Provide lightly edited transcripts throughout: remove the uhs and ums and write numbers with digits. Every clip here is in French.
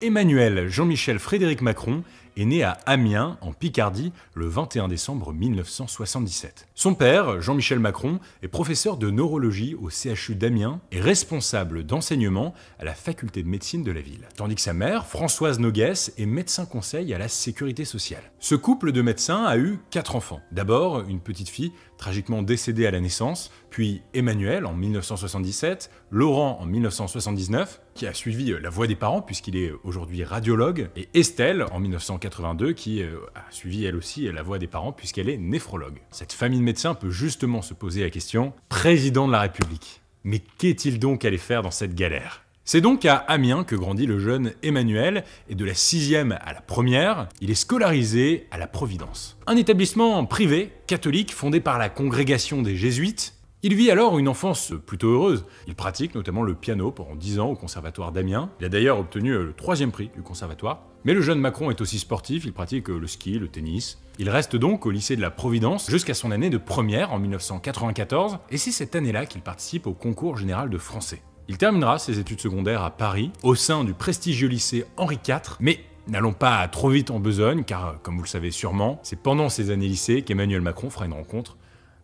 Emmanuel Jean-Michel Frédéric Macron est né à Amiens, en Picardie, le 21 décembre 1977. Son père, Jean-Michel Macron, est professeur de neurologie au CHU d'Amiens et responsable d'enseignement à la faculté de médecine de la ville. Tandis que sa mère, Françoise Noguès, est médecin conseil à la sécurité sociale. Ce couple de médecins a eu 4 enfants. D'abord, une petite fille, tragiquement décédée à la naissance, puis Emmanuel en 1977, Laurent en 1979, qui a suivi la voie des parents puisqu'il est aujourd'hui radiologue, et Estelle en 1982 qui a suivi elle aussi la voie des parents puisqu'elle est néphrologue. Cette famille de médecins peut justement se poser la question « Président de la République, mais qu'est-il donc allé faire dans cette galère ?» C'est donc à Amiens que grandit le jeune Emmanuel, et de la 6e à la 1re, il est scolarisé à la Providence. Un établissement privé, catholique, fondé par la congrégation des Jésuites. Il vit alors une enfance plutôt heureuse. Il pratique notamment le piano pendant 10 ans au conservatoire d'Amiens. Il a d'ailleurs obtenu le 3e prix du conservatoire. Mais le jeune Macron est aussi sportif, il pratique le ski, le tennis. Il reste donc au lycée de la Providence jusqu'à son année de 1re en 1994, et c'est cette année-là qu'il participe au concours général de français. Il terminera ses études secondaires à Paris, au sein du prestigieux lycée Henri IV, mais n'allons pas trop vite en besogne, car comme vous le savez sûrement, c'est pendant ces années lycée qu'Emmanuel Macron fera une rencontre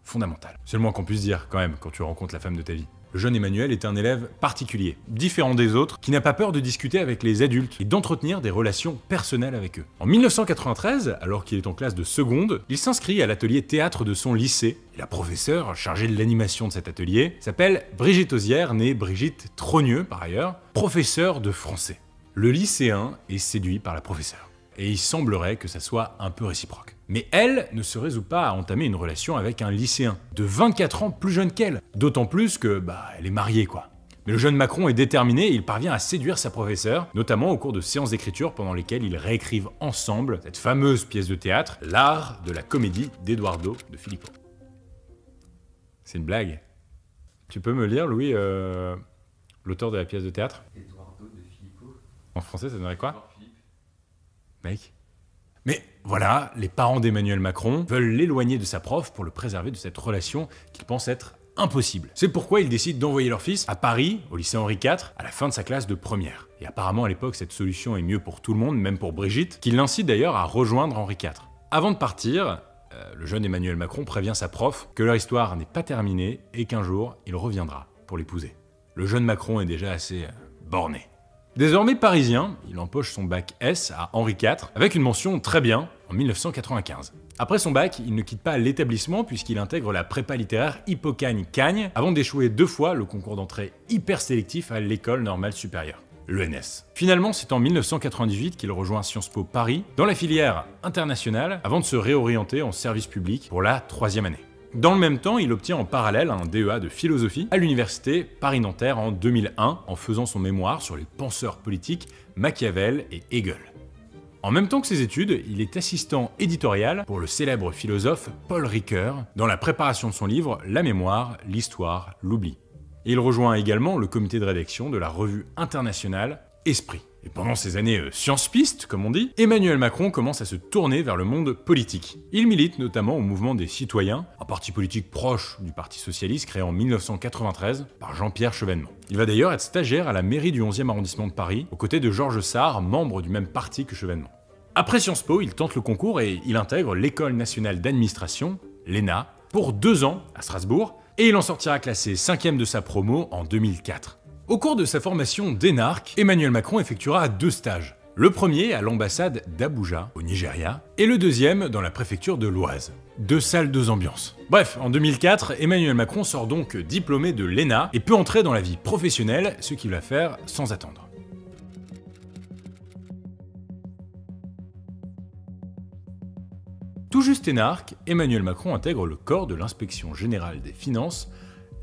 fondamentale. C'est le moins qu'on puisse dire quand même quand tu rencontres la femme de ta vie. Le jeune Emmanuel est un élève particulier, différent des autres, qui n'a pas peur de discuter avec les adultes et d'entretenir des relations personnelles avec eux. En 1993, alors qu'il est en classe de seconde, il s'inscrit à l'atelier théâtre de son lycée. Et la professeure chargée de l'animation de cet atelier s'appelle Brigitte Ozière, née Brigitte Trogneux par ailleurs, professeure de français. Le lycéen est séduit par la professeure. Et il semblerait que ça soit un peu réciproque. Mais elle ne se résout pas à entamer une relation avec un lycéen, de 24 ans plus jeune qu'elle. D'autant plus que, elle est mariée quoi. Mais le jeune Macron est déterminé et il parvient à séduire sa professeure, notamment au cours de séances d'écriture pendant lesquelles ils réécrivent ensemble cette fameuse pièce de théâtre, L'art de la comédie d'Eduardo de Filippo. C'est une blague. Tu peux me lire, Louis, l'auteur de la pièce de théâtre? Eduardo de Filippo. En français, ça donnerait quoi? Philippe. Mec. Mais voilà, les parents d'Emmanuel Macron veulent l'éloigner de sa prof pour le préserver de cette relation qu'ils pensent être impossible. C'est pourquoi ils décident d'envoyer leur fils à Paris, au lycée Henri IV, à la fin de sa classe de 1re. Et apparemment à l'époque, cette solution est mieux pour tout le monde, même pour Brigitte, qui l'incite d'ailleurs à rejoindre Henri IV. Avant de partir, le jeune Emmanuel Macron prévient sa prof que leur histoire n'est pas terminée et qu'un jour, il reviendra pour l'épouser. Le jeune Macron est déjà assez borné. Désormais parisien, il empoche son bac S à Henri IV avec une mention très bien en 1995. Après son bac, il ne quitte pas l'établissement puisqu'il intègre la prépa littéraire Hippocagne-Cagnes avant d'échouer 2 fois le concours d'entrée hyper sélectif à l'école normale supérieure, l'ENS. Finalement, c'est en 1998 qu'il rejoint Sciences Po Paris dans la filière internationale avant de se réorienter en service public pour la 3e année. Dans le même temps, il obtient en parallèle un DEA de philosophie à l'université Paris-Nanterre en 2001 en faisant son mémoire sur les penseurs politiques Machiavel et Hegel. En même temps que ses études, il est assistant éditorial pour le célèbre philosophe Paul Ricoeur dans la préparation de son livre La mémoire, l'histoire, l'oubli. Et il rejoint également le comité de rédaction de la revue internationale Esprit. Et pendant ces années science-piste, comme on dit, Emmanuel Macron commence à se tourner vers le monde politique. Il milite notamment au mouvement des Citoyens, un parti politique proche du Parti Socialiste créé en 1993 par Jean-Pierre Chevènement. Il va d'ailleurs être stagiaire à la mairie du 11e arrondissement de Paris, aux côtés de Georges Sarr, membre du même parti que Chevènement. Après Sciences Po, il tente le concours et il intègre l'École nationale d'administration, l'ENA, pour 2 ans à Strasbourg, et il en sortira classé 5e de sa promo en 2004. Au cours de sa formation d'énarque, Emmanuel Macron effectuera 2 stages. Le premier à l'ambassade d'Abuja, au Nigeria, et le deuxième dans la préfecture de l'Oise. 2 salles, 2 ambiances. Bref, en 2004, Emmanuel Macron sort donc diplômé de l'ENA et peut entrer dans la vie professionnelle, ce qu'il va faire sans attendre. Tout juste énarque, Emmanuel Macron intègre le corps de l'Inspection générale des finances,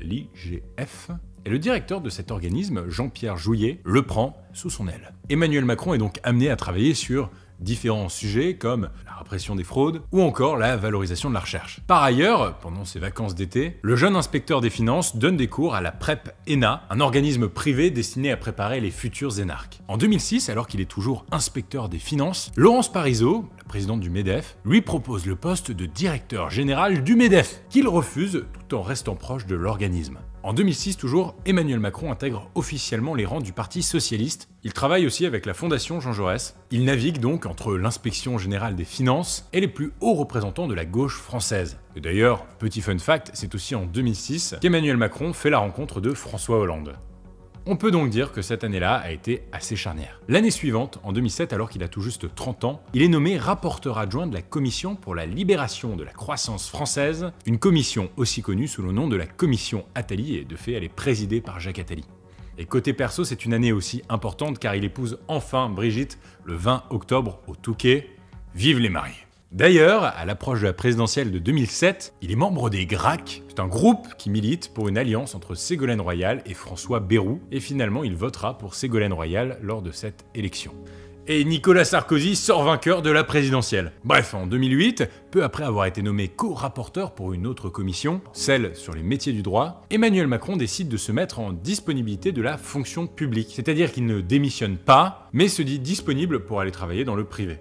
l'IGF, et le directeur de cet organisme, Jean-Pierre Jouyet, le prend sous son aile. Emmanuel Macron est donc amené à travailler sur différents sujets comme la répression des fraudes ou encore la valorisation de la recherche. Par ailleurs, pendant ses vacances d'été, le jeune inspecteur des finances donne des cours à la PrEP ENA, un organisme privé destiné à préparer les futurs énarques. En 2006, alors qu'il est toujours inspecteur des finances, Laurence Parisot, la présidente du MEDEF, lui propose le poste de directeur général du MEDEF, qu'il refuse tout en restant proche de l'organisme. En 2006 toujours, Emmanuel Macron intègre officiellement les rangs du Parti socialiste. Il travaille aussi avec la Fondation Jean Jaurès. Il navigue donc entre l'inspection générale des finances et les plus hauts représentants de la gauche française. Et d'ailleurs, petit fun fact, c'est aussi en 2006 qu'Emmanuel Macron fait la rencontre de François Hollande. On peut donc dire que cette année-là a été assez charnière. L'année suivante, en 2007, alors qu'il a tout juste 30 ans, il est nommé rapporteur adjoint de la Commission pour la libération de la croissance française, une commission aussi connue sous le nom de la Commission Attali, et de fait elle est présidée par Jacques Attali. Et côté perso, c'est une année aussi importante car il épouse enfin Brigitte le 20 octobre au Touquet. Vive les mariés! D'ailleurs, à l'approche de la présidentielle de 2007, il est membre des GRAC. C'est un groupe qui milite pour une alliance entre Ségolène Royal et François Bayrou, et finalement il votera pour Ségolène Royal lors de cette élection. Et Nicolas Sarkozy sort vainqueur de la présidentielle. Bref, en 2008, peu après avoir été nommé co-rapporteur pour une autre commission, celle sur les métiers du droit, Emmanuel Macron décide de se mettre en disponibilité de la fonction publique. C'est-à-dire qu'il ne démissionne pas, mais se dit disponible pour aller travailler dans le privé.